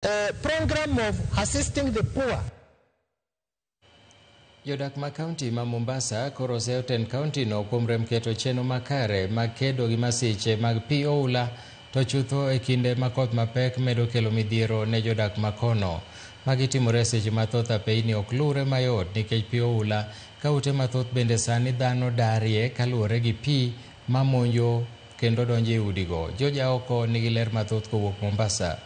program of assisting the poor. Jodak ma county ma Mombasa koro Seoten County no kuom rem keto cheno makare makedo gi masiche mag pi oula to chutho e kinde makoth mapek medo kelo midhiero ne jodak makono. Magitimore seche mathoth apeini ok lure mayot nikech pi oula ka ute mathoth bende sani dhano darie kaluwore gi pi mamonjo kendo donjo e udigo. Joja oko nigi ler mathoth kowuok Mombasa.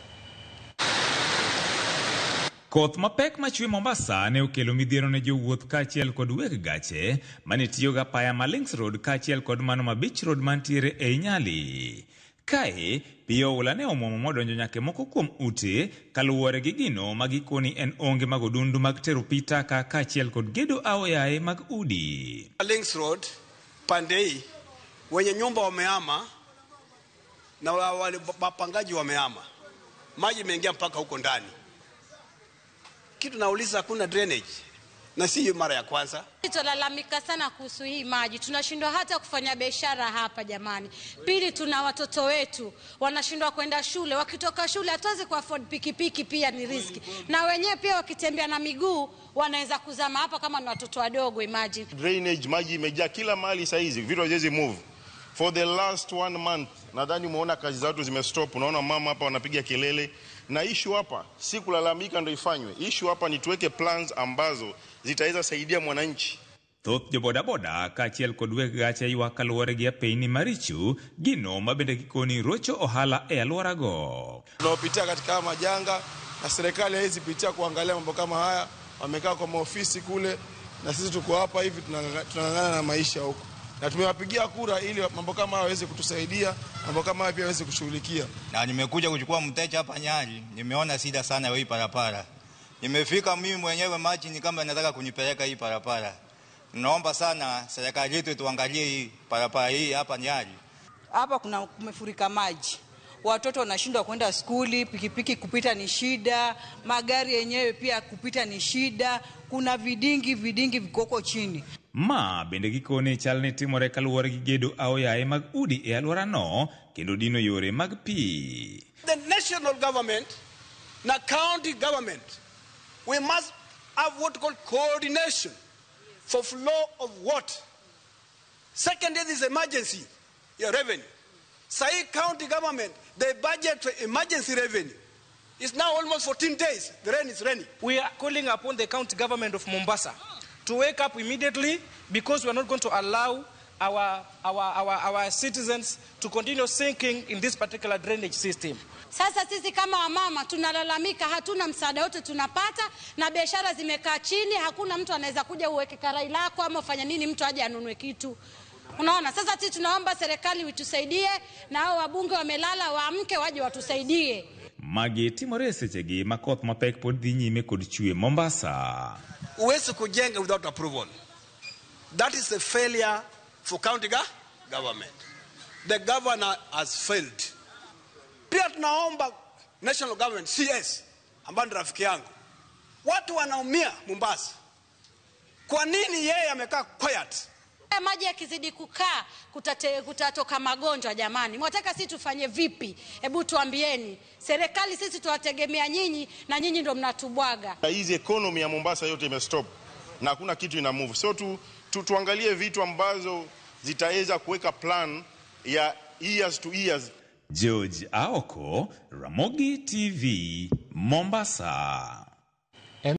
Koth mapek machwe Mombasa ne okelo midhiero ne jowuoth kaachiel kod weg gache mane tiyo ga paya ma Links Road kaachiel kod mano ma Beach Road mantiere e Nyali. Kae, pi oula ne omuomo modonjo nyaka moko kuom ute kaluwore gi gino magikoni en onge mag odundu mag tero pi taka kaachiel kod gedo aoyaye mag udi. Links Road, Pandei, wenye nyumba wamehama na wale wapangaji wamehama. Maji imeingia mpaka huko ndani. Kitu nauliza hakuna drainage. Na si mara ya kwanza. Tunalalamika sana kuhusu hii maji. Tunashindwa hata kufanya biashara hapa jamani. Pili, tuna watoto wetu wanashindwa kwenda shule. Wakitoka shule hatuwezi ku afford pikipiki, pia ni riski. Na wenyewe pia wakitembea na miguu wanaweza kuzama hapa kama ni watoto wadogo, imagine. Drainage, maji imejaa kila mahali saa hizi. Vitu haziwezi move. For the last 1 month, nadhani umeona kazi za watu zimestop. Unaona mama hapa wanapiga kelele. Na issue hapa si kulalamika ndio ifanywe. Issue hapa ni tuweke plans ambazo zitaweza saidia mwananchi. Thoth jo bodaboda kaachiel kod weg gache ywak kaluwore gi apeini maricho gino mabende gikoni rocho ohala e alworago. Tunaopitia katika majanga na serikali haizi pitia kuangalia mambo kama haya. Wamekaa kwa maofisi kule na sisi tuko hapa hivi tunang'ang'ana na maisha huko. Na tumewapigia kura ili mambo kama haya yaweze kutusaidia, mambo kama haya pia yaweze kushughulikia. Na nimekuja kuchukua mteja hapa Nyali, nimeona shida sana hii parapara. Nimefika mimi mwenyewe maji ni kama nataka kunipeleka hii parapara. Naomba sana serikali yetu tuangalie hii parapara hii hapa Nyali. Hapa kumefurika maji. Watoto wanashindwa kwenda skuli, pikipiki kupita ni shida, magari yenyewe pia kupita ni shida, kuna vidingi vikoko chini. Ma bende gikone chalne timore kaluwore gi gedo aoyaye mag udi e alworano kendo dino yore mag pi. The national government na county government, we must have what called coordination for flow of water. Second is emergency, your revenue. Say county government, they budget for emergency revenue. It's now almost 14 days. The rain is raining. We are calling upon the county government of Mombasa to wake up immediately, because we are not going to allow our citizens to continue sinking in this particular drainage system. Sasa sisi kama wamama tunalalamika, hatuna msaada wote tunapata na biashara zimekaa chini, hakuna mtu anaweza kuja uweke karai lako ama ufanya nini mtu aje anunue kitu. Unaona, sasa sisi tunaomba serikali itusaidie na hao wabunge wamelala waamke waje watusaidie. Magi timore sechegi makoth mapek pod dhi nyime kod chue Mombasa. Uwezi kujenga without approval. That is a failure for county government. The governor has failed. Pia tunaomba national government, CS, ambaye ni rafiki yangu. Watu wanaumia Mombasa. Kwa nini yeye amekaa quiet? Maji yakizidi kukaa kutatoka magonjwa jamani. Mwataka sisi tufanye vipi? Hebu tuambieni. Serikali sisi tuwategemea nyinyi na nyinyi ndio mnatubwaga. Hizi economy ya Mombasa yote imestop na hakuna kitu ina move. So tuangalie vitu ambazo zitaweza kuweka plan ya years to years. George Aoko, Ramogi TV, Mombasa.